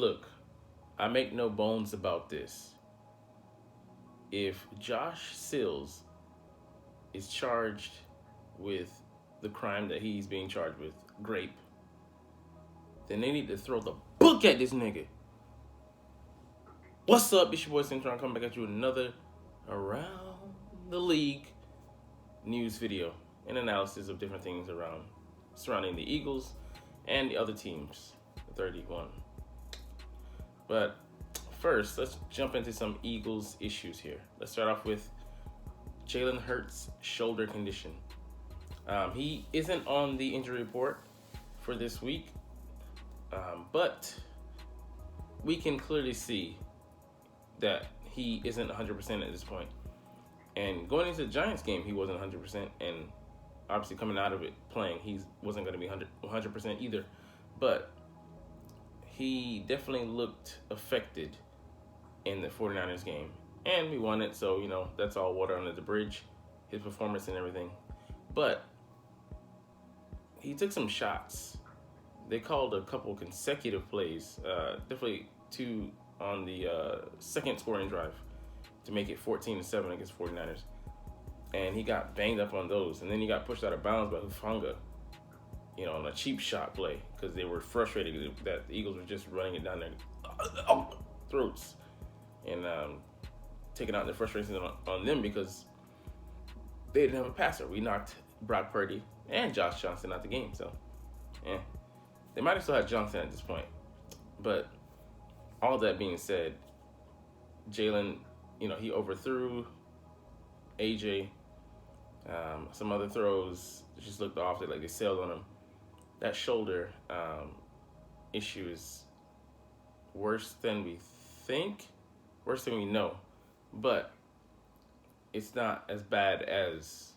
look, I make no bones about this. If Josh Sills is charged with the crime that he's being charged with, grape, then they need to throw the book at this nigga. What's up? It's your boy Cintron coming back at you with another Around the League news video and analysis of different things surrounding the Eagles and the other teams, the 31. But first, let's jump into some Eagles issues here. Let's start off with Jalen Hurts' shoulder condition. He isn't on the injury report for this week, but we can clearly see that he isn't 100% at this point. And going into the Giants game, he wasn't 100%, and obviously coming out of it playing, he wasn't going to be 100% either. But he definitely looked affected in the 49ers game. And we won it, so, that's all water under the bridge, his performance and everything. But he took some shots. They called a couple consecutive plays, definitely two on the second scoring drive to make it 14-7 against 49ers. And he got banged up on those. And then he got pushed out of bounds by Hufanga, on a cheap shot play because they were frustrated that the Eagles were just running it down their throats and taking out their frustration on them because they didn't have a passer. We knocked Brock Purdy and Josh Johnson out the game. So, they might have still had Johnson at this point. But all that being said, Jalen, he overthrew AJ. Some other throws just looked off. They sailed on him. That shoulder issue is worse than we think, worse than we know. But it's not as bad as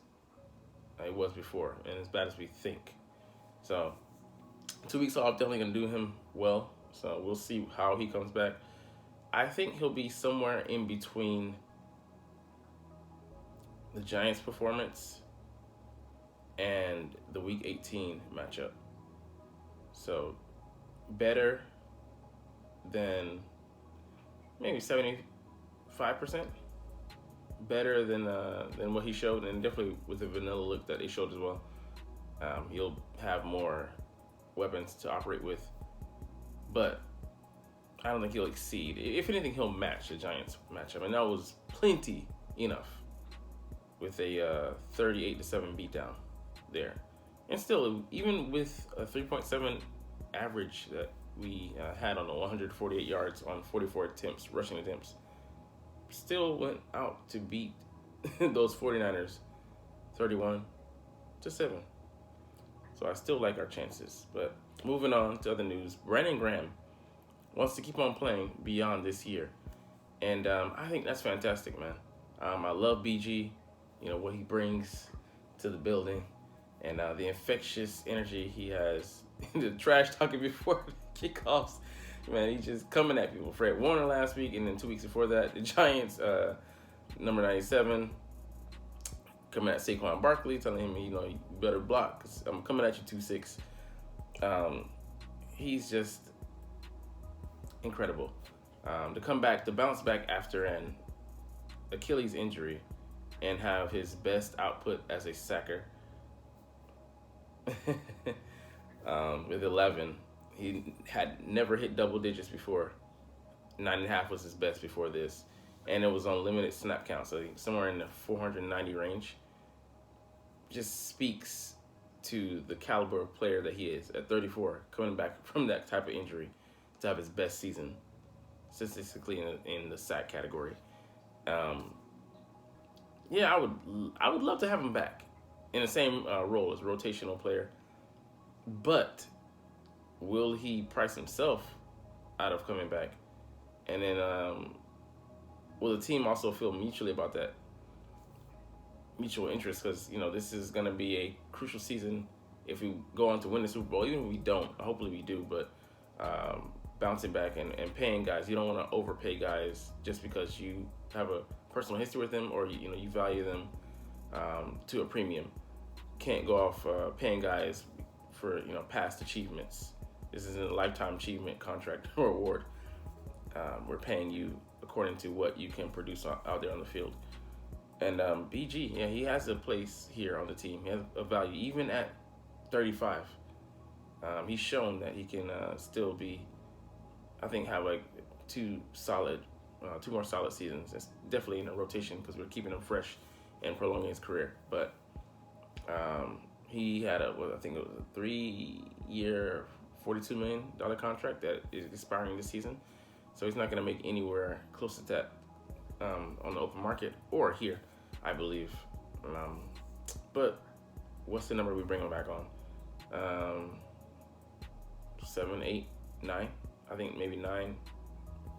it was before and as bad as we think. So 2 weeks off definitely going to do him well. So we'll see how he comes back. I think he'll be somewhere in between the Giants' performance and the Week 18 matchup. So better than maybe 75%. Better than what he showed, and definitely with the vanilla look that he showed as well. He'll have more weapons to operate with. But I don't think he'll exceed. If anything, he'll match the Giants matchup. And that was plenty enough with a 38-7 beatdown there. And still, even with a 3.7 average that we had on the 148 yards on 44 attempts, rushing attempts, still went out to beat those 49ers 31-7. So I still like our chances. But moving on to other news, Brandon Graham wants to keep on playing beyond this year. And I think that's fantastic, man. I love BG, what he brings to the building and the infectious energy he has. The trash talking before kickoffs. Man, he's just coming at people. Fred Warner last week, and then 2 weeks before that, the Giants, number 97, coming at Saquon Barkley, telling him, you better block because I'm coming at you 2-6. He's just incredible. To bounce back after an Achilles injury and have his best output as a sacker with 11. He had never hit double digits before. 9.5 was his best before this. And it was on limited snap count, so somewhere in the 490 range. Just speaks to the caliber of player that he is at 34, coming back from that type of injury to have his best season statistically in the sack category. I would love to have him back in the same role as a rotational player. But will he price himself out of coming back? And then will the team also feel mutually about that mutual interest? Because, this is going to be a crucial season if we go on to win the Super Bowl. Even if we don't, hopefully we do, but bouncing back and paying guys. You don't want to overpay guys just because you have a personal history with them or, you value them to a premium. Can't go off paying guys for, past achievements. This isn't a lifetime achievement contract or award. We're paying you according to what you can produce out there on the field. And BG, yeah, he has a place here on the team. He has a value even at 35. He's shown that he can still be, I think, have like two more solid seasons. It's definitely in a rotation because we're keeping him fresh and prolonging his career. But he had I think it was a 3-year, $42 million contract that is expiring this season. So he's not going to make anywhere close to that on the open market or here, I believe. But what's the number we bring him back on? 7, 8, 9. I think maybe 9,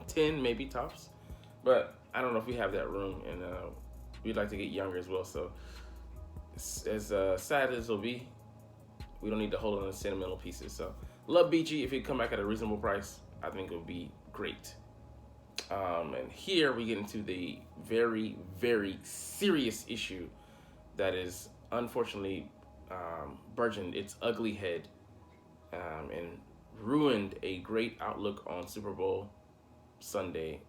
10 maybe tops. But I don't know if we have that room, and we'd like to get younger as well. So as sad as it'll be, we don't need to hold on to sentimental pieces. So love BG. If he'd come back at a reasonable price, I think it would be great. And here we get into the very, very serious issue that is unfortunately burgeoned its ugly head and ruined a great outlook on Super Bowl Sunday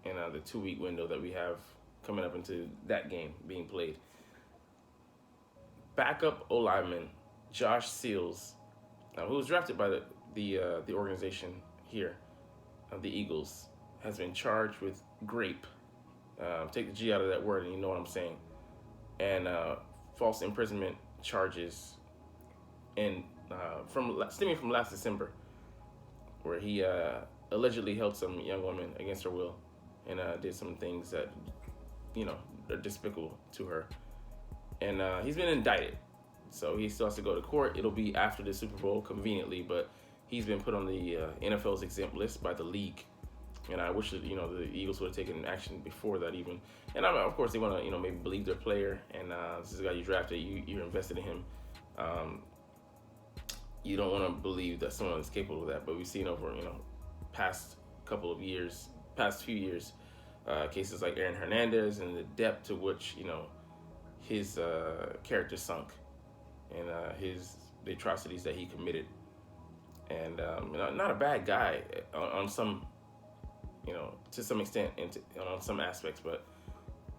and the 2-week window that we have coming up into that game being played. Backup O-lineman Josh Seals, who was drafted by the organization here of the Eagles, has been charged with grape. Take the G out of that word and you know what I'm saying. And false imprisonment charges and stemming from last December, where he allegedly held some young woman against her will and did some things that, are despicable to her. And he's been indicted. So he still has to go to court. It'll be after the Super Bowl, conveniently, but he's been put on the NFL's exempt list by the league. And I wish that, the Eagles would have taken action before that even. And of course, they want to, maybe believe their player. And this is a guy you drafted. You're invested in him. You don't want to believe that someone is capable of that. But we've seen over, past few years, cases like Aaron Hernandez and the depth to which, his character sunk and the atrocities that he committed. And not a bad guy on some, to some extent and on some aspects, but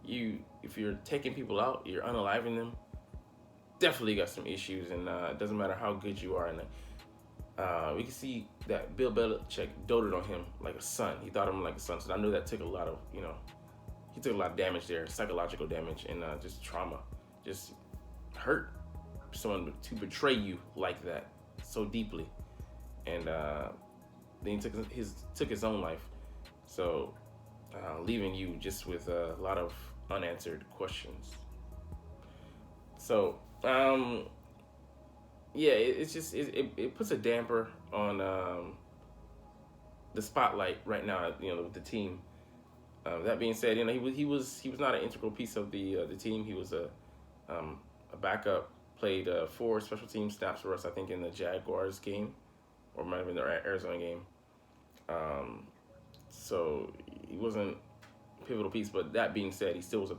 if you're taking people out, you're unaliving them, definitely got some issues, and it doesn't matter how good you are. And we can see that Bill Belichick doted on him like a son. He thought of him like a son. So I know that took a lot of, he took a lot of damage there, psychological damage, and just trauma, just hurt someone to betray you like that so deeply. And then he took his own life. So leaving you just with a lot of unanswered questions. So it puts a damper on the spotlight right now, with the team. That being said, he was not an integral piece of the team. He was a backup. Played 4 special team snaps for us, I think, in the Jaguars game, or might have been the Arizona game. So he wasn't a pivotal piece. But that being said, he still was a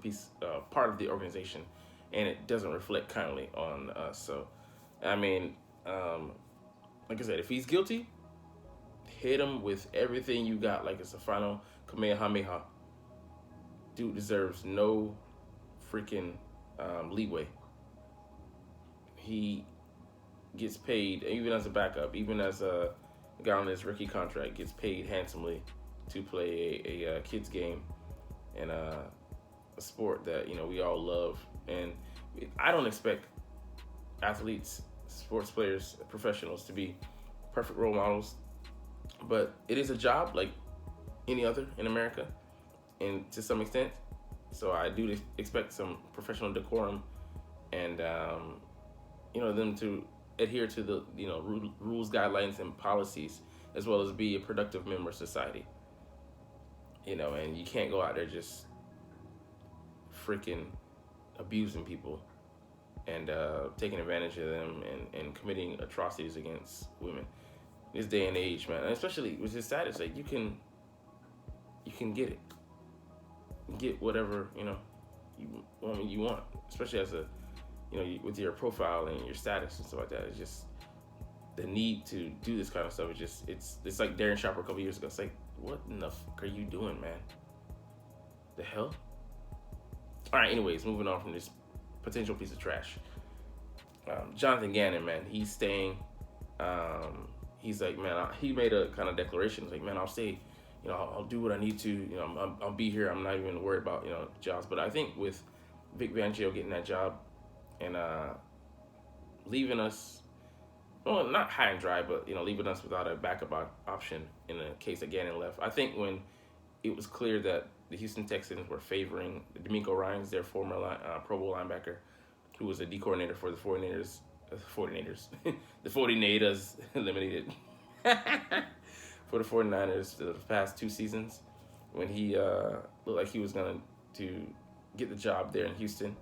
part of the organization, and it doesn't reflect kindly on us. So, I mean, like I said, if he's guilty, hit him with everything you got, like it's a final Kamehameha. Dude deserves no freaking leeway. He gets paid, even as a backup, even as a guy on his rookie contract, gets paid handsomely to play a kids game and a sport that we all love. And I don't expect athletes, sports players, professionals to be perfect role models, but it is a job like any other in America, and to some extent. So I do expect some professional decorum and them to adhere to the rules, guidelines, and policies, as well as be a productive member of society. And you can't go out there just freaking abusing people and taking advantage of them and committing atrocities against women. This day and age, man, and especially with his status, like you can get it, get whatever you want, especially as a with your profile and your status and stuff like that. It's just the need to do this kind of stuff is just it's like Darren Sharper a couple years ago. It's like, what in the fuck are you doing, man? The hell? All right. Anyways, moving on from this potential piece of trash. Jonathan Gannon, man, he's staying. He's like, man, he made a kind of declaration. He's like, man, I'll stay. You know, I'll do what I need to. You know, I'll be here. I'm not even worried about, you know, jobs. But I think with Vic Fangio getting that job and leaving us, well, not high and dry, but, you know, leaving us without a backup option in the case that Gannon left. I think when it was clear that the Houston Texans were favoring D'Amico Ryans, their former Pro Bowl linebacker, who was a D coordinator for the 49ers, the 49ers eliminated for the 49ers the past 2 seasons, when he looked like he was going to get the job there in Houston.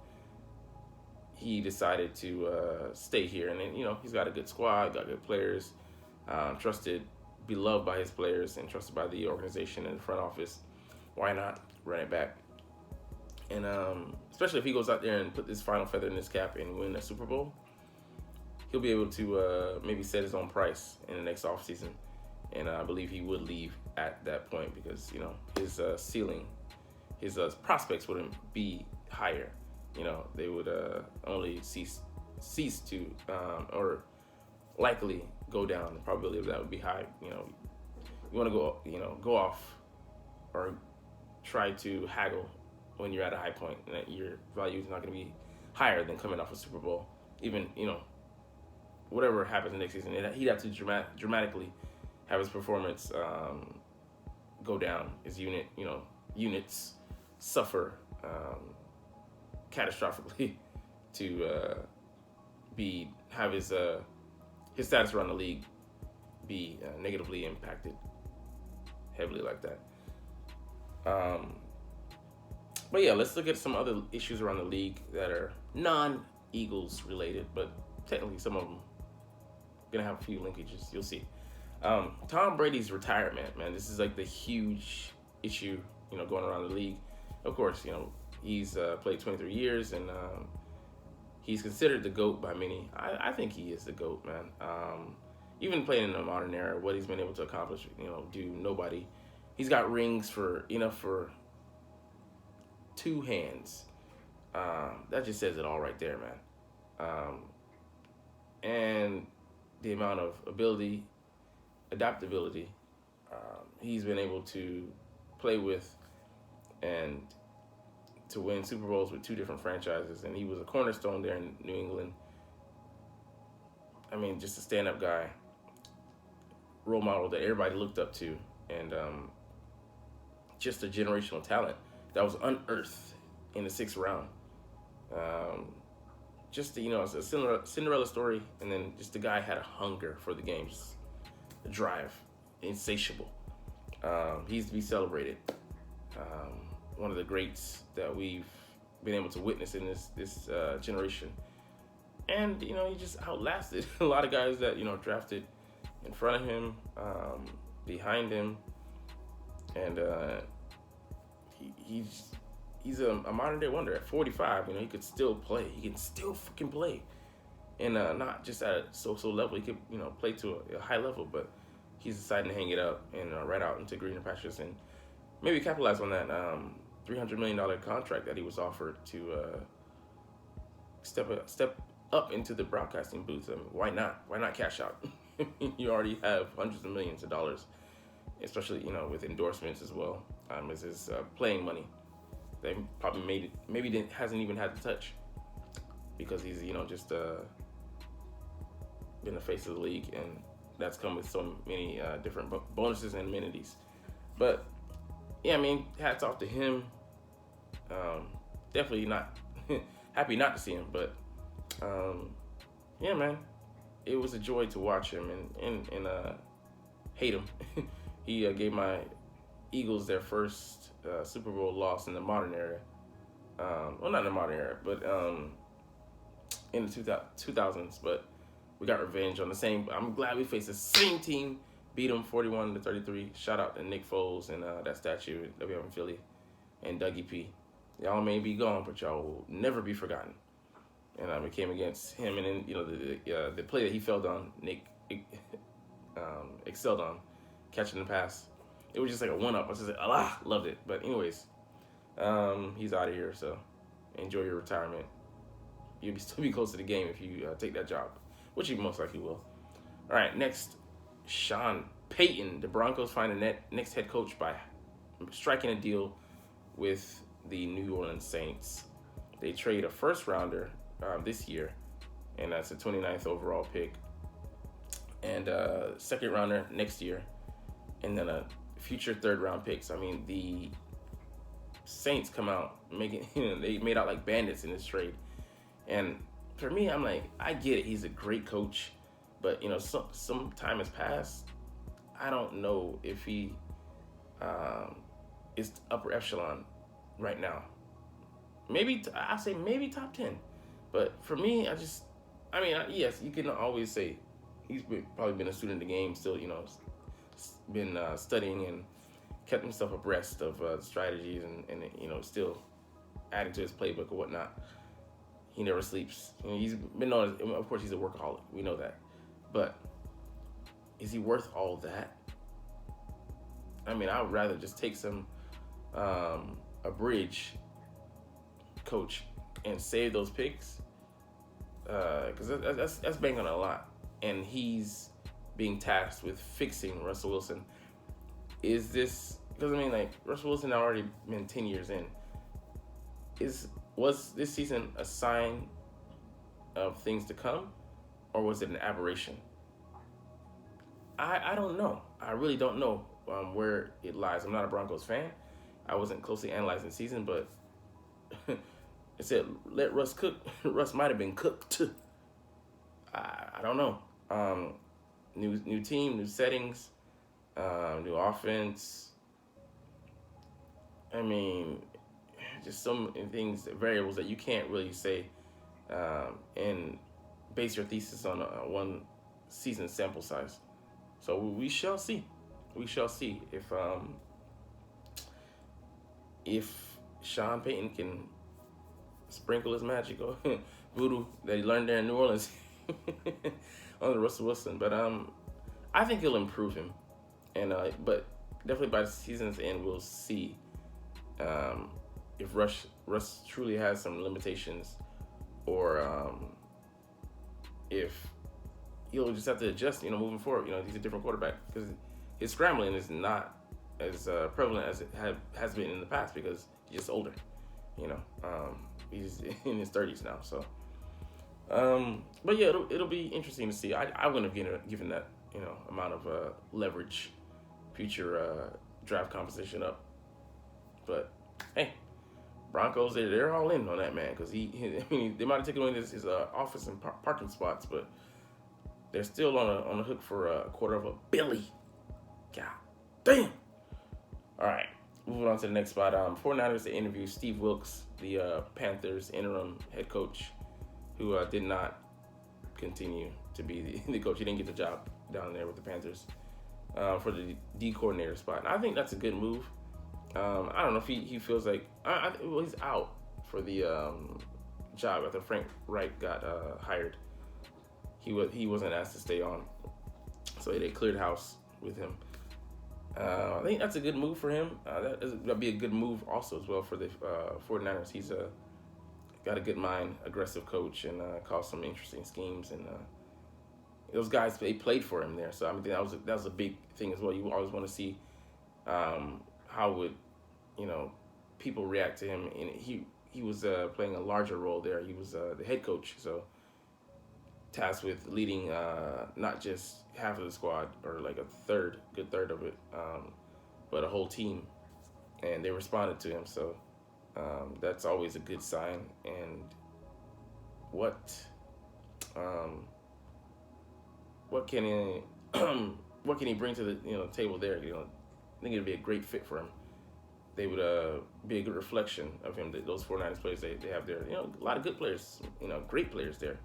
He decided to stay here, and then, you know, he's got a good squad, got good players, trusted, beloved by his players, and trusted by the organization and the front office. Why not run it back? And especially if he goes out there and put this final feather in his cap and win a Super Bowl, he'll be able to maybe set his own price in the next offseason. And I believe he would leave at that point because, you know, his ceiling, his prospects wouldn't be higher. You know, they would only cease to or likely go down. The probability of that would be high. You know, you want to go off or try to haggle when you're at a high point, and that your value is not going to be higher than coming off a Super Bowl. Even, you know, whatever happens next season, he'd have to dramatically have his performance go down. His units suffer catastrophically to have his status around the league be negatively impacted heavily like that. But yeah, let's look at some other issues around the league that are non-Eagles related, but technically some of them gonna have a few linkages. You'll see. Tom Brady's retirement, man. This is like the huge issue, you know, going around the league. Of course, you know, he's played 23 years, and he's considered the GOAT by many. I think he is the GOAT, man. Even playing in the modern era, what he's been able to accomplish, you know, nobody. He's got rings for 2 hands. That just says it all right there, man. And the amount of ability, adaptability, he's been able to play with and to win Super Bowls with 2 different franchises. And he was a cornerstone there in New England. I mean, just a stand-up guy, role model that everybody looked up to, and just a generational talent that was unearthed in the 6th round. Just, you know, it's a Cinderella story, and then just the guy had a hunger for the game, just a drive, insatiable. He's to be celebrated. One of the greats that we've been able to witness in this generation. And, you know, he just outlasted a lot of guys that, you know, drafted in front of him, behind him. And he's a modern day wonder. At 45, you know, he could still play. He can still fucking play. And not just at a so-so level. He could, you know, play to a high level, but he's deciding to hang it up and right out into greener pastures and maybe capitalize on that $300 million contract that he was offered to step up into the broadcasting booth. I mean, why not? Why not cash out? You already have hundreds of millions of dollars, especially, you know, with endorsements as well, as his playing money. They probably hasn't even had to touch because he's, you know, just been the face of the league, and that's come with so many different bonuses and amenities. But yeah, I mean, hats off to him. Definitely not happy not to see him, but yeah, man, it was a joy to watch him and hate him. He gave my Eagles their first Super Bowl loss in the modern era. Well, not in the modern era, but in the 2000s. But we got revenge on the same. I'm glad we faced the same team, beat them 41-33. Shout out to Nick Foles and that statue that we have in Philly, and Dougie P. Y'all may be gone, but y'all will never be forgotten. And we came against him, and then, you know, the play that he fell down, Nick excelled on, catching the pass. It was just like a one-up. I was just like, ah, loved it. But anyways, he's out of here, so enjoy your retirement. You'll still be close to the game if you take that job, which you most likely will. All right, next, Sean Payton. The Broncos find the next head coach by striking a deal with the New Orleans Saints. They trade a first rounder this year, and that's a 29th overall pick, and a second rounder next year, and then a future third round picks. I mean, the Saints come out making, they made out like bandits in this trade. And for me, I'm like, I get it. He's a great coach, but some time has passed. I don't know if he is upper echelon right now. Maybe I say maybe top 10, but for me, yes, you can always say he's probably been a student of the game, still, been studying and kept himself abreast of strategies and still adding to his playbook or whatnot. He never sleeps. He's been known as, of course, he's a workaholic. We know that, but is he worth all that? I mean, I would rather just take some a bridge coach and save those picks, because that's banking a lot, and he's being tasked with fixing Russell Wilson. Is this because Russell Wilson already been 10 years in? Was this season a sign of things to come, or was it an aberration? I don't know. I really don't know where it lies. I'm not a Broncos fan. I wasn't closely analyzing the season, but it said let Russ cook. Russ might have been cooked. I don't know. New team, new settings, new offense. I mean, just some things, variables that you can't really say and base your thesis on a one season sample size. So we shall see. We shall see if Sean Payton can sprinkle his magic or voodoo that he learned there in New Orleans on Russell Wilson. But I think he'll improve him, and but definitely by the season's end we'll see if Russ truly has some limitations, or if he'll just have to adjust, moving forward. He's a different quarterback because his scrambling is not as prevalent as it has been in the past because he's just older. He's in his 30s now. So, but yeah, it'll be interesting to see. I wouldn't have given that amount of leverage, future draft composition up. But hey, Broncos, they're all in on that man because they might have taken away his office and parking spots, but they're still on the hook for $250 million. God damn. All right, moving on to the next spot. 49ers, they interviewed Steve Wilkes, the Panthers interim head coach, who did not continue to be the coach. He didn't get the job down there with the Panthers for the D coordinator spot. And I think that's a good move. I don't know if he feels like he's out for the job after Frank Reich got hired. He wasn't asked to stay on, so they cleared house with him. I think that's a good move for him. That'd be a good move also as well for the 49ers. He's got a good mind, aggressive coach, and caused some interesting schemes. And those guys, they played for him there, so I mean that was a big thing as well. You always want to see how would people react to him, and he was playing a larger role there. He was the head coach, so tasked with leading not just half of the squad or like a good third of it, but a whole team, and they responded to him. So that's always a good sign. And what can he bring to the table there? I think it'd be a great fit for him. They would be a good reflection of him. Those 49ers players they have there, a lot of good players, great players there.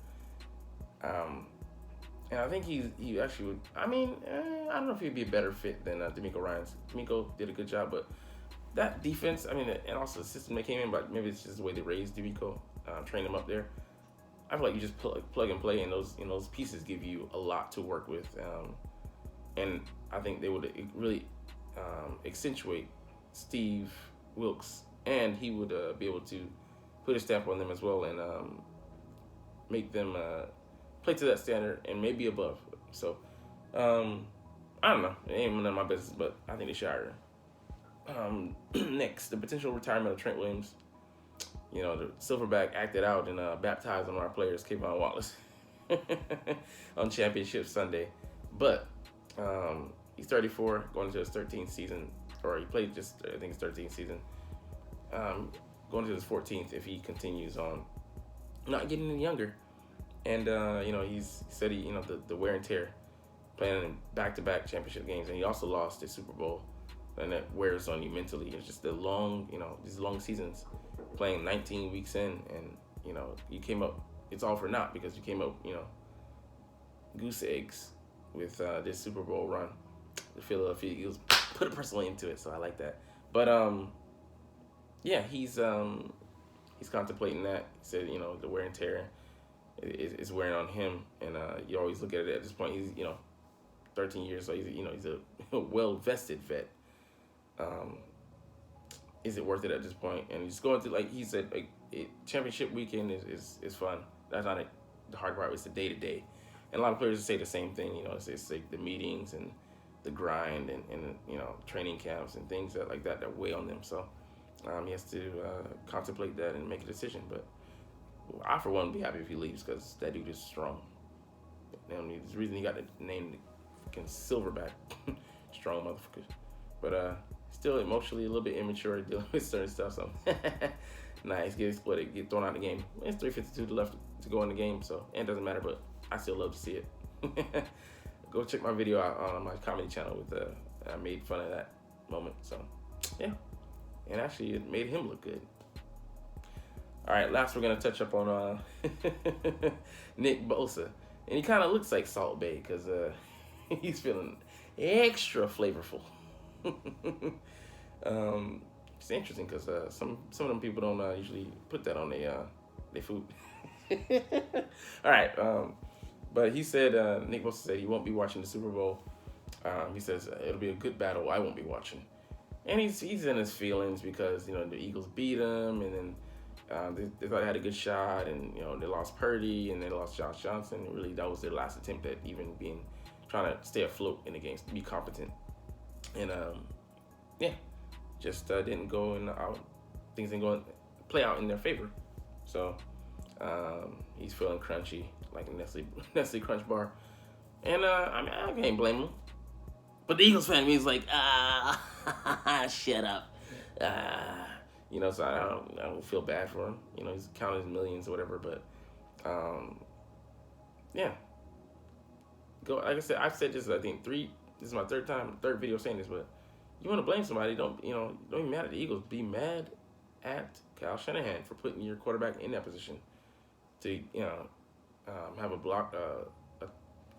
And I think he actually would. I don't know if he'd be a better fit than DeMeco Ryans. DeMeco did a good job, but that defense, and also the system they came in, but maybe it's just the way they raised DeMeco, trained him up there. I feel like you just plug and play, and those pieces give you a lot to work with. And I think they would really accentuate Steve Wilkes, and he would be able to put a stamp on them as well, and make them play to that standard and maybe above. So I don't know. It ain't none of my business, but I think they should hire him. Next, the potential retirement of Trent Williams. You know, the Silverback acted out and baptized one of our players, Kayvon Wallace, on Championship Sunday. But he's 34, going into his 13th season, or he played just, I think, his 13th season. Going to his 14th if he continues on, not getting any younger. And you know, he said he, you know, the wear and tear, playing in back-to-back championship games, and he also lost the Super Bowl, and that wears on you mentally. It's just the long, you know, these long seasons, playing 19 weeks in, and you know, you came up, it's all for naught because you came up, you know, goose eggs with this Super Bowl run. The Philadelphia Eagles put it personally into it, so I like that. But yeah, he's contemplating that. He said, you know, the wear and tear is wearing on him, and you always look at it at this point. He's, you know, 13 years, so he's, you know, he's a well-vested vet. Is it worth it at this point? And he's going to, like he said, like, championship weekend is fun. That's not it. The hard part. It's the day-to-day. And a lot of players say the same thing. You know, it's like the meetings and the grind and you know, training camps and things like that weigh on them. So he has to contemplate that and make a decision. But I, for one, would be happy if he leaves because that dude is strong. There's a reason he got the name fucking Silverback. Strong motherfucker. But still emotionally a little bit immature dealing with certain stuff. So nice, get exploited, get thrown out of the game. It's 3:52 left to go in the game, so it doesn't matter. But I still love to see it. Go check my video out on my comedy channel with I made fun of that moment. So yeah, and actually it made him look good. All right, last we're gonna touch up on Nick Bosa, and he kind of looks like Salt Bae because he's feeling extra flavorful. It's interesting because some of them people don't usually put that on their food. All right, but he said Nick Bosa said he won't be watching the Super Bowl. He says it'll be a good battle. I won't be watching, and he's in his feelings because, you know, the Eagles beat him, and then they thought they had a good shot, and you know, they lost Purdy and they lost Josh Johnson. And really, that was their last attempt at even trying to stay afloat in the games, be competent. And yeah, just didn't go out. Things didn't play out in their favor. So he's feeling crunchy, like a Nestle Crunch bar. And I mean, I can't blame him. But the Eagles fan in me is like, shut up. You know, so I don't feel bad for him. You know, he's counting his millions or whatever. But yeah, go. Like I said, I've said this, I think this is my third video saying this, but you want to blame somebody, don't be mad at the Eagles. Be mad at Kyle Shanahan for putting your quarterback in that position to, you know, have a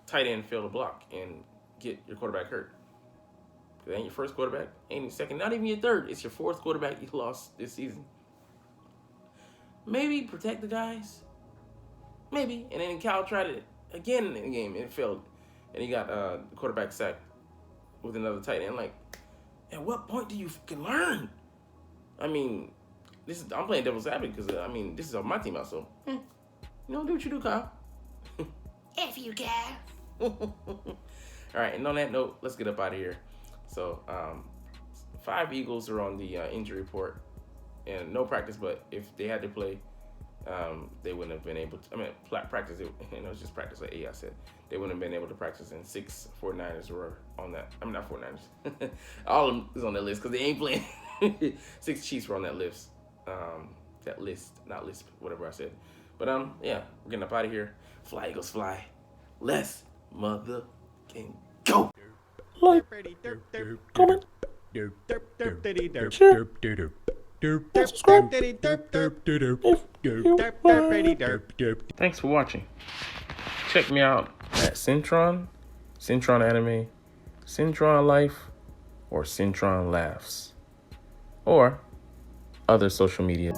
tight end fail to block and get your quarterback hurt. It ain't your first quarterback, ain't your second, not even your third. It's your fourth quarterback you lost this season. Maybe protect the guys. Maybe. And then Kyle tried it again in the game and it failed. And he got the quarterback sacked with another tight end. Like, at what point do you fucking learn? I mean, I'm playing devil's advocate because, I mean, this is on my team out, so you know, do what you do, Kyle. F you, Kyle. All right, and on that note, let's get up out of here. So, 5 Eagles are on the injury report, and no practice, but if they had to play, they wouldn't have been able to. I mean, practice, it was just practice, like I said. They wouldn't have been able to practice, and 6 49ers were on that. I mean, not 49ers. All of them is on that list because they ain't playing. 6 Chiefs were on that list. That list, not list, whatever I said. But, yeah, we're getting up out of here. Fly, Eagles, fly. Let's motherfucking go. Like, comment, share, subscribe Thanks for watching. Check me out at Cintron, Cintron Anime, Cintron Life, or Cintron Laughs, or other social media.